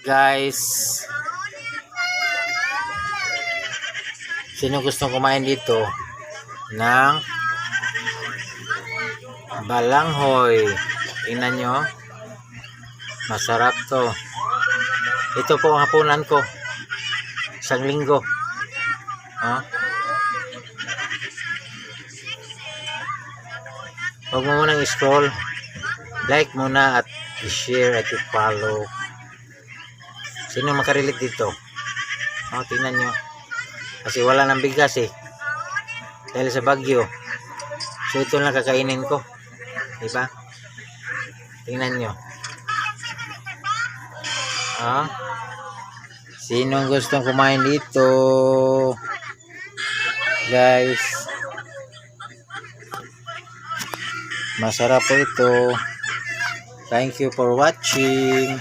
Guys, sino gustong kumain dito ng balanghoy? Tingnan nyo, masarap to. Ito po ang hapunan ko isang linggo. Huwag mo munang i-scroll, like muna at i-share at i-follow. Sino makarelate dito? Tingnan nyo, kasi wala ng bigas dahil sa bagyo. So ito lang kakainin ko, diba? Tingnan nyo. Sino gustong kumain dito, guys? Masarap po ito. Thank you for watching.